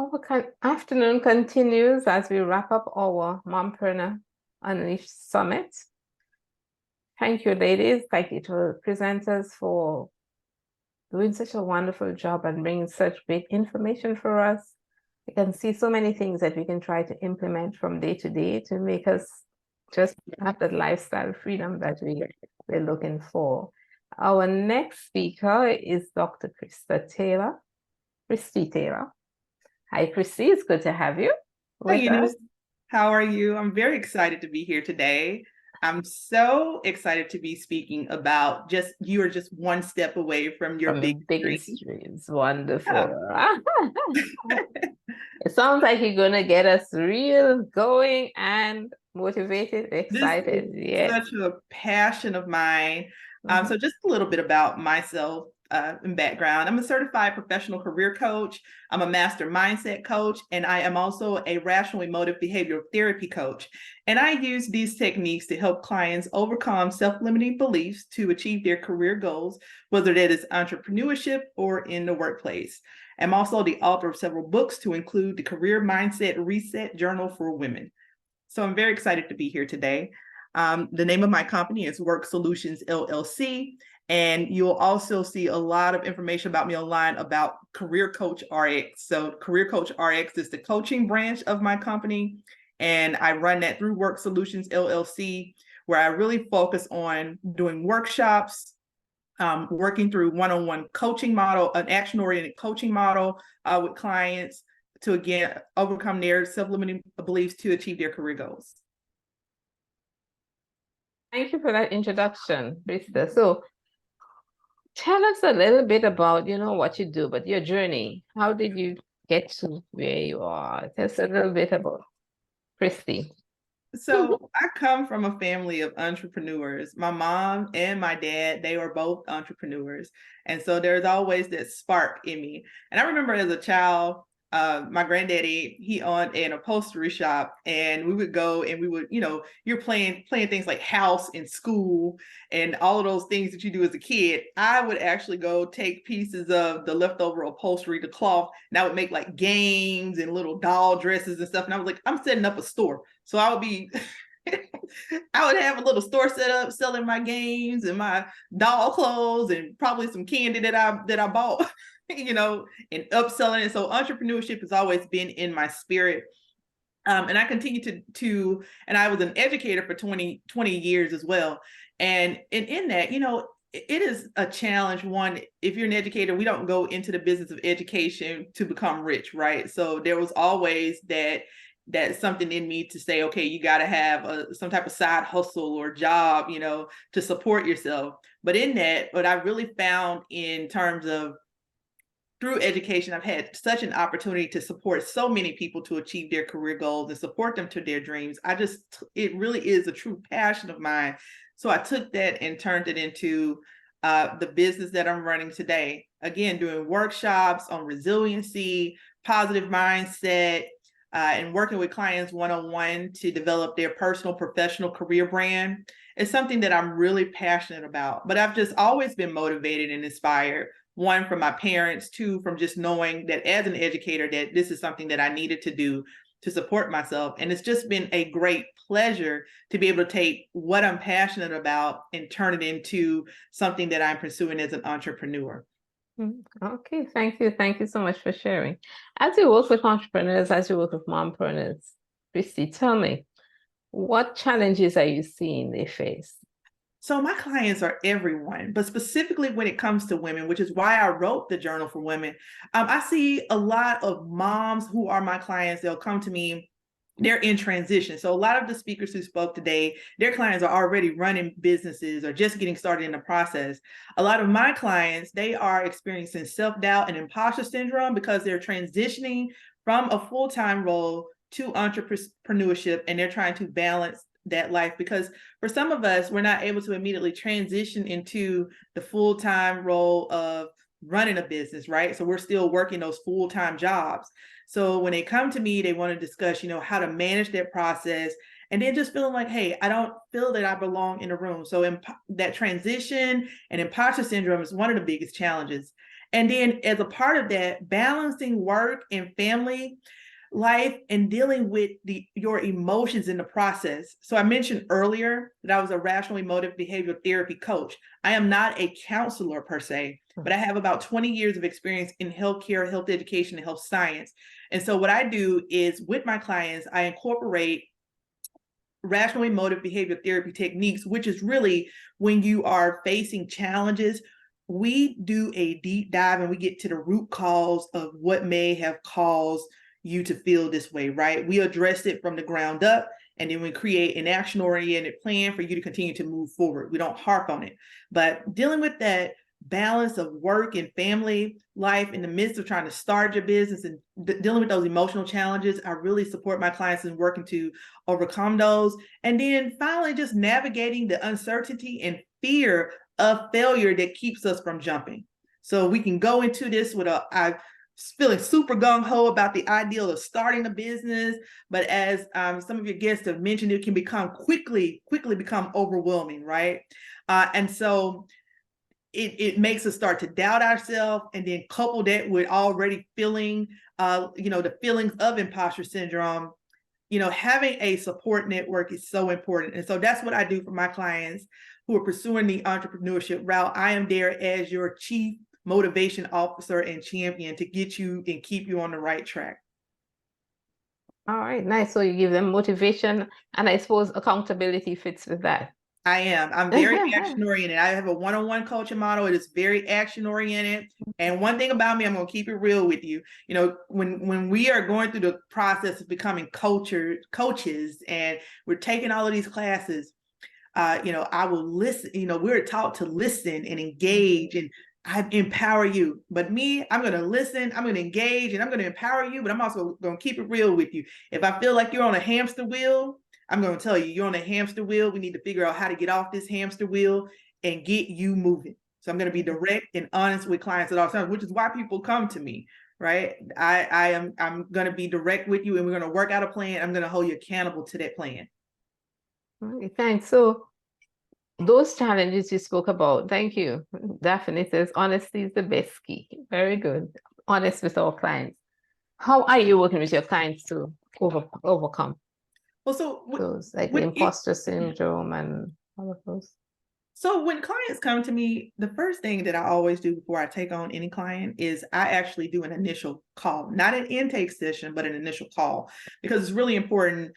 Our afternoon continues as we wrap up our Mompreneur Unleashed Summit. Thank you, ladies. Thank you to the presenters for doing such a wonderful job and bringing such great information for us. You can see so many things that we can try to implement from day to day to make us just have that lifestyle freedom that we're looking for. Our next speaker is Dr. Kristy Taylor. Hi, Kristy. It's good to have you with us. How are you? I'm very excited to be here today. I'm so excited to be speaking about you are just one step away from your biggest dreams. Wonderful. Yeah. It sounds like you're gonna get us real going and motivated, excited. Yes. Such a passion of mine. So just a little bit about myself and background. I'm a certified professional career coach. I'm a master mindset coach, and I am also a rational emotive behavioral therapy coach. And I use these techniques to help clients overcome self-limiting beliefs to achieve their career goals, whether that is entrepreneurship or in the workplace. I'm also the author of several books to include the Career Mindset Reset Journal for Women. So I'm very excited to be here today. The name of my company is Work Solutions LLC, and you'll also see a lot of information about me online about Career Coach RX. So Career Coach RX is the coaching branch of my company, and I run that through Work Solutions LLC, where I really focus on doing workshops, working through one-on-one coaching model, an action-oriented coaching model with clients to, again, overcome their self-limiting beliefs to achieve their career goals. Thank you for that introduction, Krista. So tell us a little bit about, what you do, but your journey. How did you get to where you are? Tell us a little bit about Kristy. So I come from a family of entrepreneurs. My mom and my dad, they were both entrepreneurs. And so there's always that spark in me. And I remember as a child, my granddaddy, he owned an upholstery shop, and we would go and we would, you're playing things like house in school and all of those things that you do as a kid. I would actually go take pieces of the leftover upholstery, the cloth, and I would make like games and little doll dresses and stuff. And I was like, I'm setting up a store. So I would be I would have a little store set up selling my games and my doll clothes and probably some candy that I bought. And upselling it. So entrepreneurship has always been in my spirit. And I continue to, and I was an educator for 20 years as well. And in that, it is a challenge. One, if you're an educator, we don't go into the business of education to become rich, right? So there was always that's something in me to say, okay, you got to have some type of side hustle or job, to support yourself. But in that, what I really found in terms of through education, I've had such an opportunity to support so many people to achieve their career goals and support them to their dreams. It really is a true passion of mine. So I took that and turned it into the business that I'm running today. Again, doing workshops on resiliency, positive mindset, and working with clients one-on-one to develop their personal, professional career brand. It's something that I'm really passionate about, but I've just always been motivated and inspired. One, from my parents, two, from just knowing that as an educator, that this is something that I needed to do to support myself. And it's just been a great pleasure to be able to take what I'm passionate about and turn it into something that I'm pursuing as an entrepreneur. Okay, thank you. Thank you so much for sharing. As you work with entrepreneurs, as you work with mompreneurs, Kristy, tell me, what challenges are you seeing they face? So my clients are everyone, but specifically when it comes to women, which is why I wrote the Journal for Women. I see a lot of moms who are my clients. They'll come to me. They're in transition. So a lot of the speakers who spoke today, their clients are already running businesses or just getting started in the process. A lot of my clients, they are experiencing self-doubt and imposter syndrome because they're transitioning from a full-time role to entrepreneurship, and they're trying to balance that life, because for some of us, we're not able to immediately transition into the full-time role of running a business, right? So we're still working those full-time jobs. So when they come to me, they want to discuss, how to manage that process, and then just feeling like, hey, I don't feel that I belong in a room. So that transition and imposter syndrome is one of the biggest challenges. And then as a part of that, balancing work and family life and dealing with your emotions in the process. So I mentioned earlier that I was a rational emotive behavioral therapy coach. I am not a counselor per se, but I have about 20 years of experience in healthcare, health education, and health science. And so what I do is with my clients, I incorporate rational emotive behavioral therapy techniques, which is really when you are facing challenges, we do a deep dive and we get to the root cause of what may have caused you to feel this way, right? We address it from the ground up, and then we create an action-oriented plan for you to continue to move forward. We don't harp on it, but dealing with that balance of work and family life in the midst of trying to start your business and dealing with those emotional challenges, I really support my clients in working to overcome those. And then finally, just navigating the uncertainty and fear of failure that keeps us from jumping. So we can go into this with I feeling super gung-ho about the ideal of starting a business, but as some of your guests have mentioned, it can become quickly become overwhelming, right? And so it makes us start to doubt ourselves, and then couple that with already feeling, the feelings of imposter syndrome. Having a support network is so important. And so that's what I do for my clients who are pursuing the entrepreneurship route. I am there as your chief motivation officer and champion to get you and keep you on the right track. All right, nice. So you give them motivation, and I suppose accountability fits with that. I am. I'm very action oriented. I have a one-on-one coaching model. It is very action oriented. And one thing about me, I'm going to keep it real with you. When we are going through the process of becoming coaches, and we're taking all of these classes, I will listen. We're taught to listen and engage, and I empower you. But me, I'm going to listen, I'm going to engage, and I'm going to empower you. But I'm also going to keep it real with you. If I feel like you're on a hamster wheel, I'm going to tell you, you're on a hamster wheel. We need to figure out how to get off this hamster wheel and get you moving. So I'm going to be direct and honest with clients at all times, which is why people come to me, right? I'm going to be direct with you, and we're going to work out a plan. I'm going to hold you accountable to that plan. Okay, thanks. So those challenges you spoke about, thank you. Daphne says honesty is the best key. Very good. Honest with our clients. How are you working with your clients to overcome? Well, so those like the imposter syndrome and all of those. So when clients come to me, the first thing that I always do before I take on any client is I actually do an initial call, not an intake session, but an initial call, because it's really important,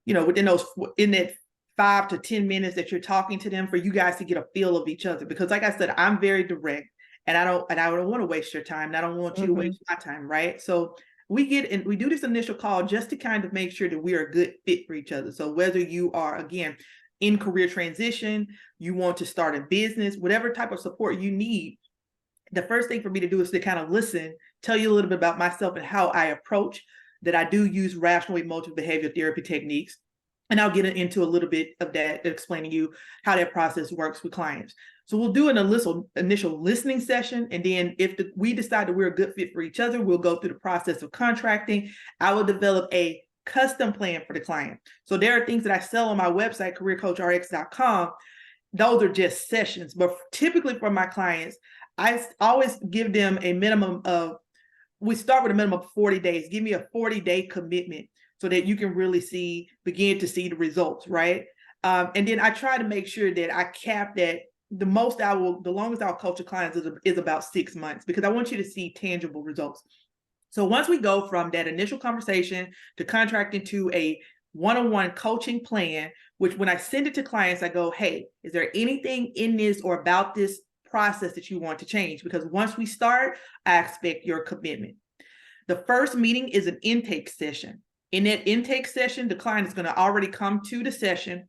in that 5 to 10 minutes that you're talking to them, for you guys to get a feel of each other. Because like I said, I'm very direct, and I don't want to waste your time, and I don't want you to waste my time, right? So we do this initial call just to kind of make sure that we are a good fit for each other. So whether you are, again, in career transition, you want to start a business, whatever type of support you need, the first thing for me to do is to kind of listen, tell you a little bit about myself and how I approach that. I do use rational emotive behavioral therapy techniques. And I'll get into a little bit of that, explaining you how that process works with clients. So we'll do an initial listening session. And then if we decide that we're a good fit for each other, we'll go through the process of contracting. I will develop a custom plan for the client. So there are things that I sell on my website, careercoachrx.com. Those are just sessions. But typically for my clients, I always give them a minimum of, we start with a minimum of 40 days. Give me a 40-day commitment so that you can really begin to see the results, right? And then I try to make sure that I cap that. The longest I'll coach a client is about 6 months, because I want you to see tangible results. So once we go from that initial conversation to contracting to a one-on-one coaching plan, which when I send it to clients, I go, hey, is there anything in this or about this process that you want to change? Because once we start, I expect your commitment. The first meeting is an intake session. In that intake session, the client is going to already come to the session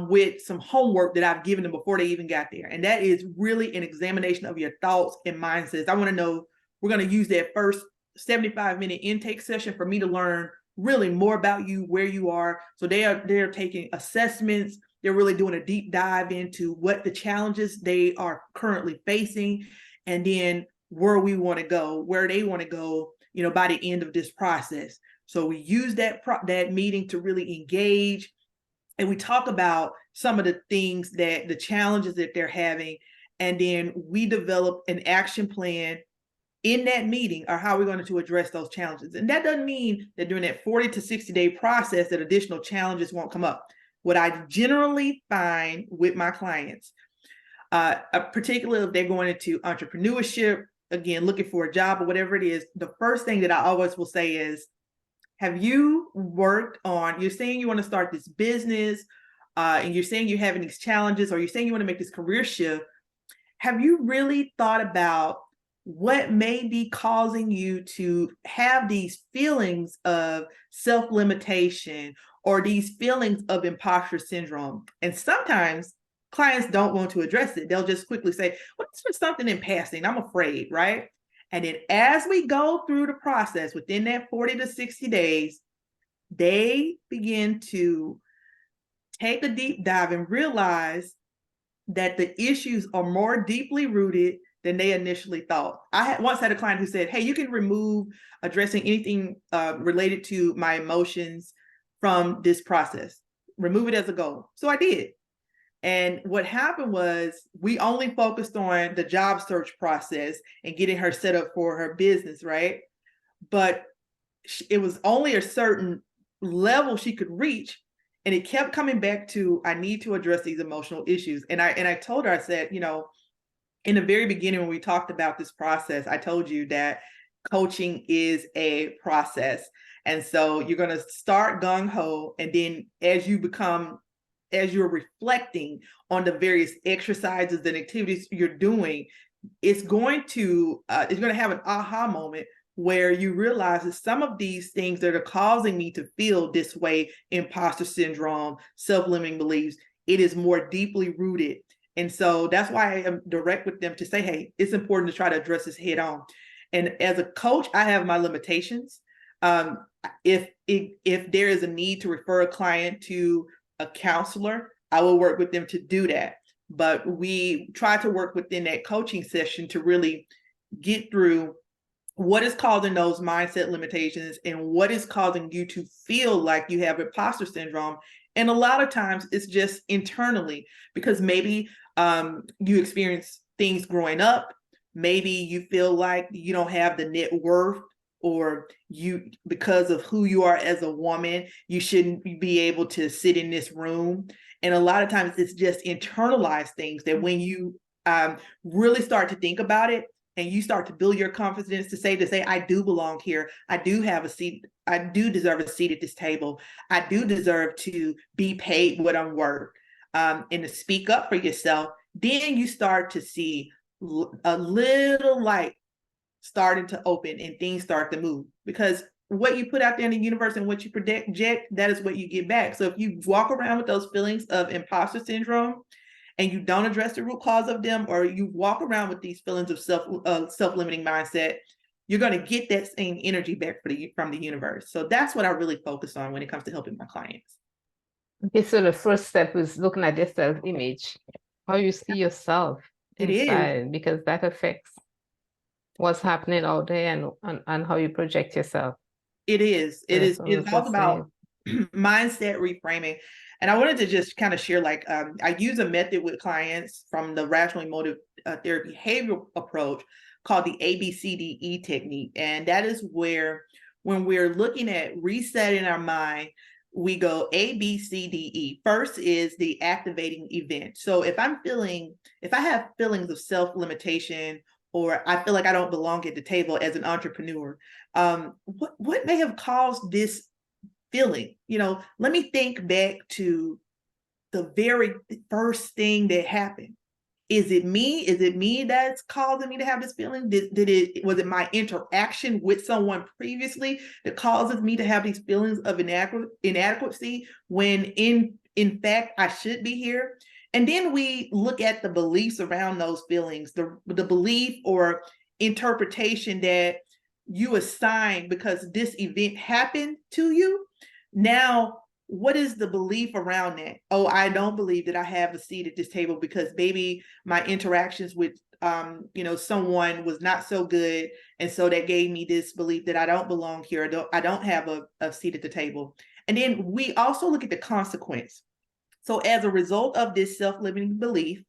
with some homework that I've given them before they even got there. And that is really an examination of your thoughts and mindsets. I want to know, we're going to use that first 75-minute intake session for me to learn really more about you, where you are. So they're taking assessments. They're really doing a deep dive into what the challenges they are currently facing, and then where we want to go, where they want to go, by the end of this process. So we use that meeting to really engage, and we talk about some of the things, the challenges that they're having, and then we develop an action plan in that meeting are how we're going to address those challenges. And that doesn't mean that during that 40 to 60-day process that additional challenges won't come up. What I generally find with my clients, particularly if they're going into entrepreneurship, again, looking for a job or whatever it is, the first thing that I always will say is, have you worked on, you're saying you want to start this business, and you're saying you're having these challenges, or you're saying you want to make this career shift. Have you really thought about what may be causing you to have these feelings of self-limitation or these feelings of imposter syndrome? And sometimes clients don't want to address it. They'll just quickly say, well, it's just something in passing. I'm afraid, right? And then as we go through the process within that 40 to 60 days, they begin to take a deep dive and realize that the issues are more deeply rooted than they initially thought. I once had a client who said, hey, you can remove addressing anything related to my emotions from this process. Remove it as a goal. So I did. And what happened was we only focused on the job search process and getting her set up for her business, right? But it was only a certain level she could reach. And it kept coming back to, I need to address these emotional issues. And I told her, I said, you know, in the very beginning, when we talked about this process, I told you that coaching is a process. And so you're going to start gung-ho. And then as you're reflecting on the various exercises and activities you're doing, it's going to have an aha moment where you realize that some of these things that are causing me to feel this way, imposter syndrome, self-limiting beliefs, it is more deeply rooted. And so that's why I am direct with them to say, hey, it's important to try to address this head on. And as a coach, I have my limitations. If there is a need to refer a client to a counselor, I will work with them to do that. But we try to work within that coaching session to really get through what is causing those mindset limitations and what is causing you to feel like you have imposter syndrome. And a lot of times it's just internally, because maybe you experience things growing up. Maybe you feel like you don't have the net worth, or you, because of who you are as a woman, you shouldn't be able to sit in this room. And a lot of times it's just internalized things that when you really start to think about it, and you start to build your confidence to say, I do belong here. I do have a seat. I do deserve a seat at this table. I do deserve to be paid what I'm worth, and to speak up for yourself. Then you start to see a little light starting to open and things start to move, because what you put out there in the universe and what you project, that is what you get back. So if you walk around with those feelings of imposter syndrome and you don't address the root cause of them, or you walk around with these feelings of self-limiting mindset, you're going to get that same energy back from the universe. So that's what I really focus on when it comes to helping my clients. Okay, so the first step is looking at your self-image, how you see yourself inside, because that affects what's happening out there and how you project yourself. It's all about mindset reframing. And I wanted to just kind of share, I use a method with clients from the rational emotive therapy behavioral approach called the ABCDE technique. And that is where, when we're looking at resetting our mind, we go ABCDE. First is the activating event. So if I have feelings of self-limitation, or I feel like I don't belong at the table as an entrepreneur, what may have caused this feeling? Let me think back to the very first thing that happened. Is it me? Is it me that's causing me to have this feeling? Was it my interaction with someone previously that causes me to have these feelings of inadequacy when in fact I should be here? And then we look at the beliefs around those feelings, the belief or interpretation that you assign because this event happened to you. Now, what is the belief around that? Oh, I don't believe that I have a seat at this table because maybe my interactions with someone was not so good. And so that gave me this belief that I don't belong here. I don't have a seat at the table. And then we also look at the consequence. So as a result of this self-limiting belief,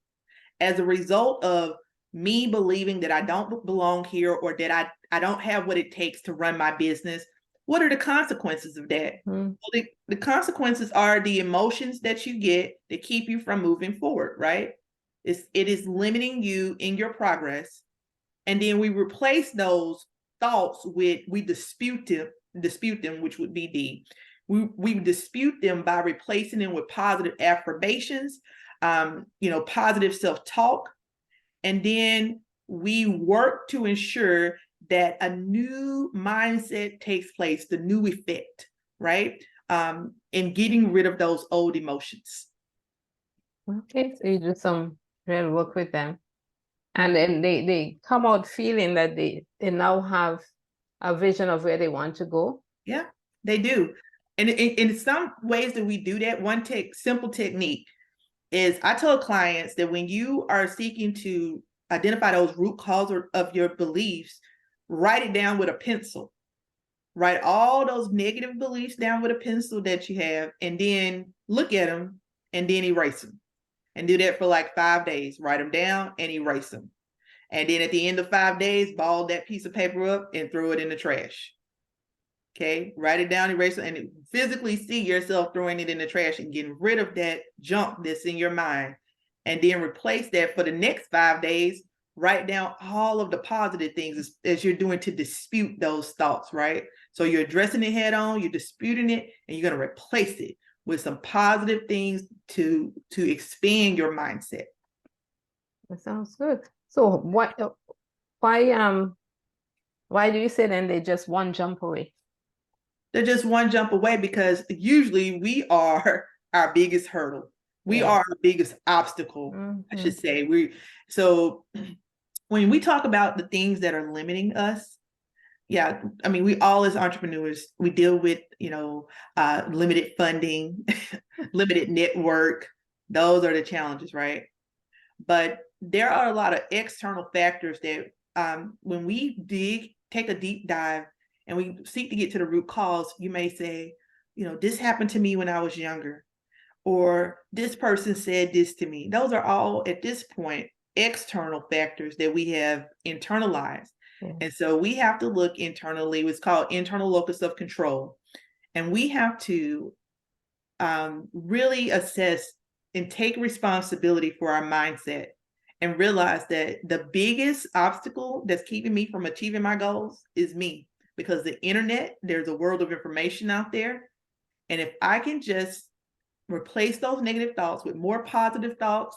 as a result of me believing that I don't belong here or that I don't have what it takes to run my business, what are the consequences of that? Mm. Well, the consequences are the emotions that you get that keep you from moving forward, right? It is limiting you in your progress. And then we replace those thoughts with, we dispute them, which would be D. We dispute them by replacing them with positive affirmations, positive self-talk. And then we work to ensure that a new mindset takes place, the new effect, right? And getting rid of those old emotions. Okay, so you do some real work with them. And then they come out feeling that they now have a vision of where they want to go. Yeah, they do. And in some ways that we do that, one simple technique is I tell clients that when you are seeking to identify those root causes of your beliefs, write it down with a pencil. Write all those negative beliefs down with a pencil that you have, and then look at them and then erase them. And do that for like 5 days. Write them down and erase them. And then at the end of 5 days, ball that piece of paper up and throw it in the trash. Okay, write it down, erase it, and physically see yourself throwing it in the trash and getting rid of that junk that's in your mind. And then replace that for the next 5 days. Write down all of the positive things as you're doing to dispute those thoughts, right? So you're addressing it head on, you're disputing it, and you're going to replace it with some positive things to expand your mindset. That sounds good. So why do you say then they just one jump away? They're just one jump away because usually we are our biggest hurdle. We are our biggest obstacle, I should say. So when we talk about the things that are limiting us, yeah, I mean, we all as entrepreneurs, we deal with, limited funding, limited network. Those are the challenges, right? But there are a lot of external factors that when we take a deep dive and we seek to get to the root cause, you may say, this happened to me when I was younger, or this person said this to me. Those are all at this point external factors that we have internalized. Yeah. And so we have to look internally, what's called internal locus of control. And we have to really assess and take responsibility for our mindset and realize that the biggest obstacle that's keeping me from achieving my goals is me, because the internet, there's a world of information out there. And if I can just replace those negative thoughts with more positive thoughts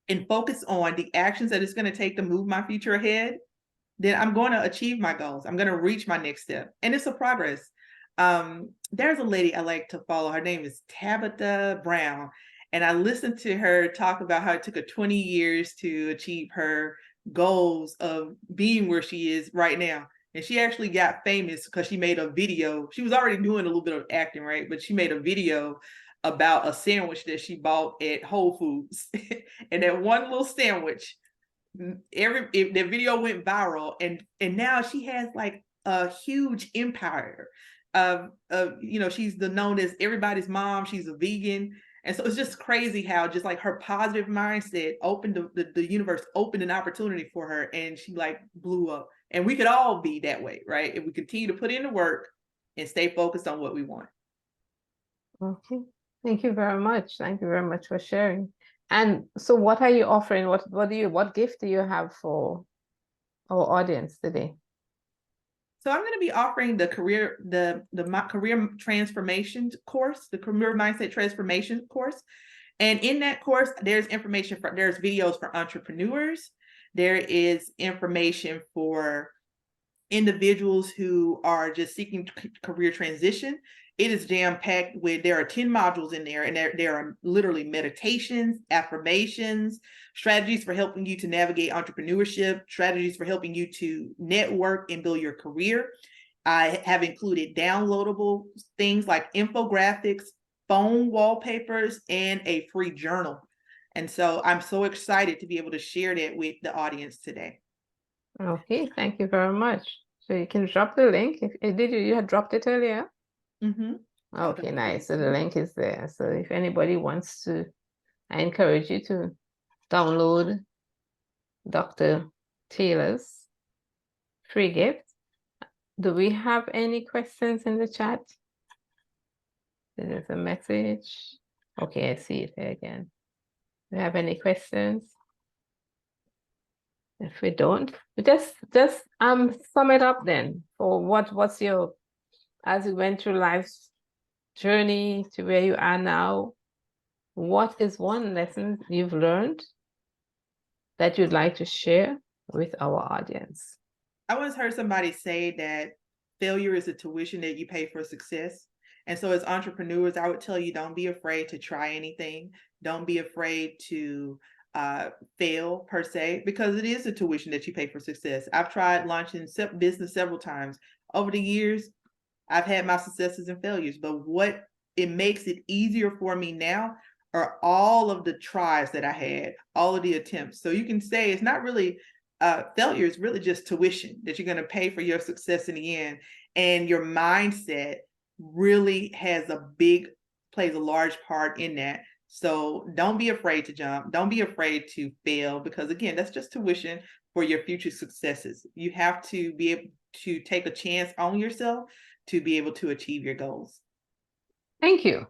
and focus on the actions that it's going to take to move my future ahead, then I'm going to achieve my goals. I'm going to reach my next step. And it's a progress. There's a lady I like to follow. Her name is Tabitha Brown. And I listened to her talk about how it took her 20 years to achieve her goals of being where she is right now. And she actually got famous because she made a video. She was already doing a little bit of acting, right? But she made a video about a sandwich that she bought at Whole Foods. And that one little sandwich, the video went viral, and now she has like a huge empire of she's known as everybody's mom. She's a vegan. And so it's just crazy how just like her positive mindset opened the universe opened an opportunity for her, and she like blew up. And we could all be that way, right? If we continue to put in the work and stay focused on what we want. Okay. Thank you very much. Thank you very much for sharing. And so what are you offering? What gift do you have for our audience today? So I'm going to be offering the career transformation course, the career mindset transformation course. And in that course, there's videos for entrepreneurs. There is information for individuals who are just seeking career transition. It is jam-packed there are 10 modules in there, and there are literally meditations, affirmations, strategies for helping you to navigate entrepreneurship, strategies for helping you to network and build your career. I have included downloadable things like infographics, phone wallpapers, and a free journal. And so I'm so excited to be able to share that with the audience today. Okay, thank you very much. So you can drop the link. You had dropped it earlier? Mm-hmm. Okay, nice. So the link is there. So if anybody wants to, I encourage you to download Dr. Taylor's free gift. Do we have any questions in the chat? There's a message. Okay, I see it here again. Do you have any questions? If we don't, just sum it up then. For what's your, as you went through life's journey to where you are now, what is one lesson you've learned that you'd like to share with our audience? I once heard somebody say that failure is the tuition that you pay for success. And so as entrepreneurs, I would tell you, don't be afraid to try anything. Don't be afraid to fail per se, because it is the tuition that you pay for success. I've tried launching business several times. Over the years, I've had my successes and failures, but what it makes it easier for me now are all of the tries that I had, all of the attempts. So you can say it's not really failure, is really just tuition that you're going to pay for your success in the end. And your mindset really plays a large part in that. So don't be afraid to jump. Don't be afraid to fail, because again, that's just tuition for your future successes. You have to be able to take a chance on yourself to be able to achieve your goals. Thank you.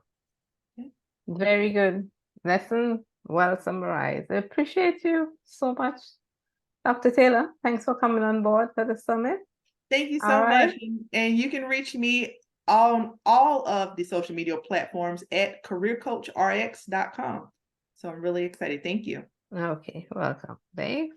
Okay. Very good lesson. Well summarized. I appreciate you so much, Dr. Taylor. Thanks for coming on board for the summit. Thank you so much. And you can reach me on all of the social media platforms at careercoachrx.com. So I'm really excited. Thank you. Okay, welcome. Thanks.